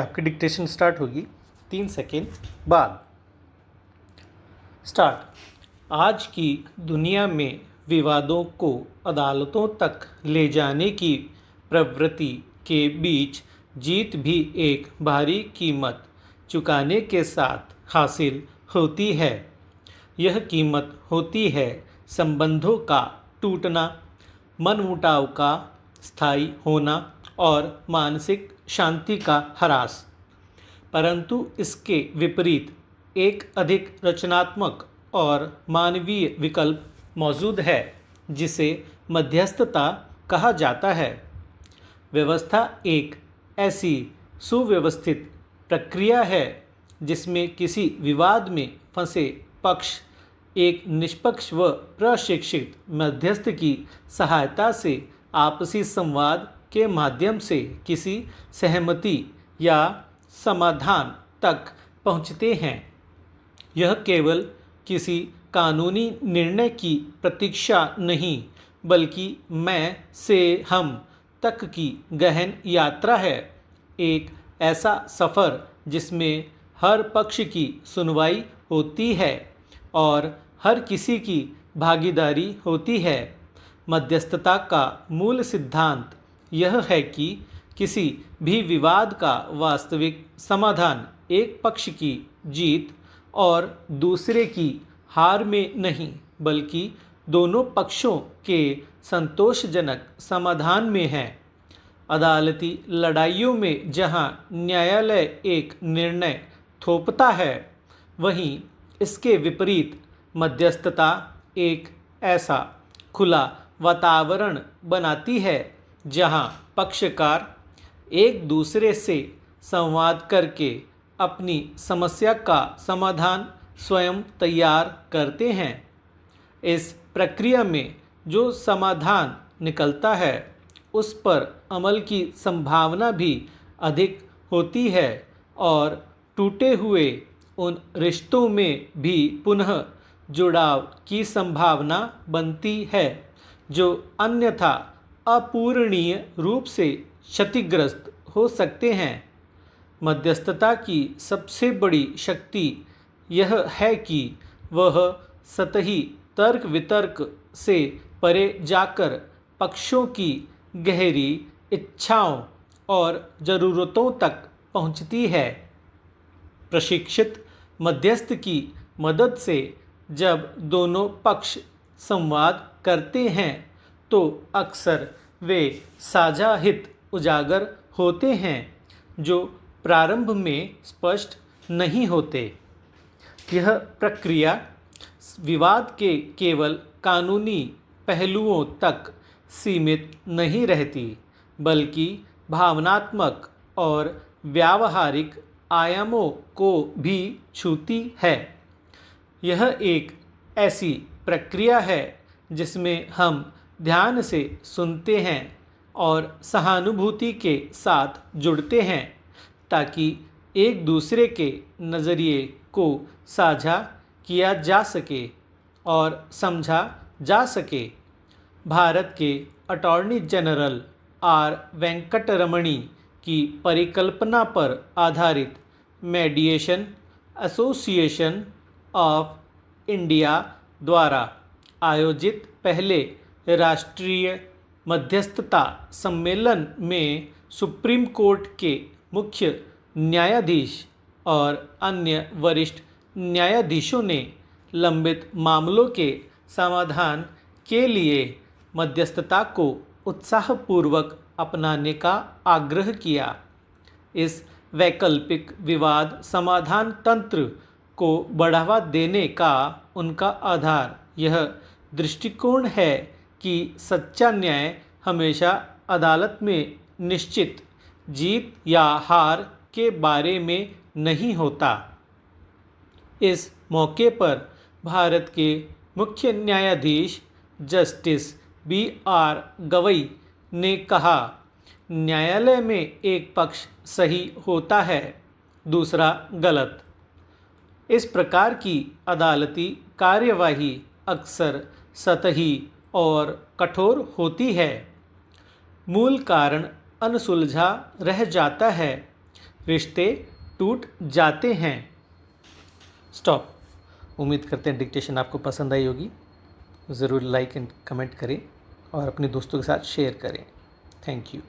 आपकी dictation start होगी 3 second बाद। स्टार्ट। आज की दुनिया में विवादों को अदालतों तक ले जाने की प्रवृत्ति के बीच जीत भी एक भारी कीमत चुकाने के साथ हासिल होती है। यह कीमत होती है संबंधों का टूटना, मनमुटाव का स्थायी होना और मानसिक शांति का ह्रास। परंतु इसके विपरीत एक अधिक रचनात्मक और मानवीय विकल्प मौजूद है जिसे मध्यस्थता कहा जाता है। व्यवस्था एक ऐसी सुव्यवस्थित प्रक्रिया है जिसमें किसी विवाद में फंसे पक्ष एक निष्पक्ष व प्रशिक्षित मध्यस्थ की सहायता से आपसी संवाद के माध्यम से किसी सहमति या समाधान तक पहुँचते हैं। यह केवल किसी कानूनी निर्णय की प्रतीक्षा नहीं, बल्कि मैं से हम तक की गहन यात्रा है। एक ऐसा सफ़र जिसमें हर पक्ष की सुनवाई होती है और हर किसी की भागीदारी होती है। मध्यस्थता का मूल सिद्धांत यह है कि किसी भी विवाद का वास्तविक समाधान एक पक्ष की जीत और दूसरे की हार में नहीं, बल्कि दोनों पक्षों के संतोषजनक समाधान में है। अदालती लड़ाइयों में जहां न्यायालय एक निर्णय थोपता है, वहीं इसके विपरीत मध्यस्थता एक ऐसा खुला वातावरण बनाती है जहां पक्षकार एक दूसरे से संवाद करके अपनी समस्या का समाधान स्वयं तैयार करते हैं। इस प्रक्रिया में जो समाधान निकलता है उस पर अमल की संभावना भी अधिक होती है और टूटे हुए उन रिश्तों में भी पुनः जुड़ाव की संभावना बनती है जो अन्यथा अपूरणीय रूप से क्षतिग्रस्त हो सकते हैं। मध्यस्थता की सबसे बड़ी शक्ति यह है कि वह सतही तर्क वितर्क से परे जाकर पक्षों की गहरी इच्छाओं और ज़रूरतों तक पहुंचती है। प्रशिक्षित मध्यस्थ की मदद से जब दोनों पक्ष संवाद करते हैं तो अक्सर वे साझा हित उजागर होते हैं जो प्रारंभ में स्पष्ट नहीं होते। यह प्रक्रिया विवाद के केवल कानूनी पहलुओं तक सीमित नहीं रहती, बल्कि भावनात्मक और व्यावहारिक आयामों को भी छूती है। यह एक ऐसी प्रक्रिया है जिसमें हम ध्यान से सुनते हैं और सहानुभूति के साथ जुड़ते हैं ताकि एक दूसरे के नज़रिए को साझा किया जा सके और समझा जा सके। भारत के अटॉर्नी जनरल आर वेंकटरमणी की परिकल्पना पर आधारित मीडिएशन एसोसिएशन ऑफ इंडिया द्वारा आयोजित पहले राष्ट्रीय मध्यस्थता सम्मेलन में सुप्रीम कोर्ट के मुख्य न्यायाधीश और अन्य वरिष्ठ न्यायाधीशों ने लंबित मामलों के समाधान के लिए मध्यस्थता को उत्साहपूर्वक अपनाने का आग्रह किया। इस वैकल्पिक विवाद समाधान तंत्र को बढ़ावा देने का उनका आधार यह दृष्टिकोण है कि सच्चा न्याय हमेशा अदालत में निश्चित जीत या हार के बारे में नहीं होता। इस मौके पर भारत के मुख्य न्यायाधीश जस्टिस बी.आर. गवई ने कहा, न्यायालय में एक पक्ष सही होता है, दूसरा गलत। इस प्रकार की अदालती कार्यवाही अक्सर सतही और कठोर होती है। मूल कारण अनसुलझा रह जाता है। रिश्ते टूट जाते हैं। स्टॉप। उम्मीद करते हैं डिक्टेशन आपको पसंद आई होगी। ज़रूर लाइक एंड कमेंट करें और अपने दोस्तों के साथ शेयर करें। Thank you.